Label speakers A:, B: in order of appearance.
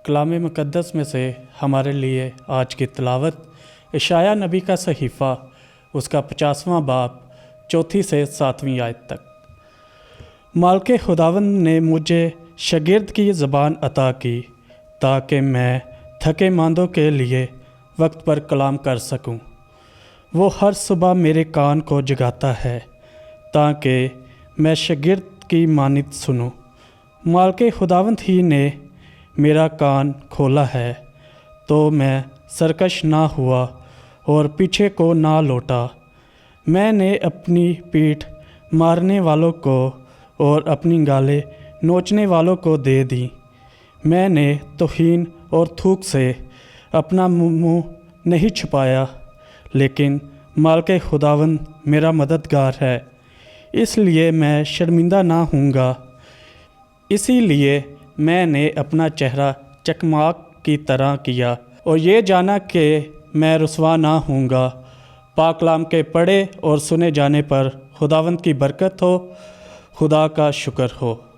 A: कलाम मुक़द्दस में से हमारे लिए आज की तिलावत इशाया नबी का सहीफ़ा उसका 50वां बाब 4 से 7वीं आयत तक। मालिक खुदावंद ने मुझे शागिर्द की ज़बान अता की ताकि मैं थके मांदों के लिए वक्त पर कलाम कर सकूं। वो हर सुबह मेरे कान को जगाता है ताकि मैं शागिर्द की मानित सुनूं। मालिक खुदावंद ही ने मेरा कान खोला है तो मैं सरकश ना हुआ और पीछे को ना लौटा। मैंने अपनी पीठ मारने वालों को और अपनी गालें नोचने वालों को दे दी। मैंने तौहीन और थूक से अपना मुंह नहीं छुपाया, लेकिन मालिक खुदावंद मेरा मददगार है, इसलिए मैं शर्मिंदा ना होऊंगा। इसीलिए मैंने अपना चेहरा चकमाक की तरह किया और ये जाना कि मैं रुसवा ना होऊंगा। पाक कलाम के पढ़े और सुने जाने पर खुदावंद की बरकत हो। खुदा का शुक्र हो।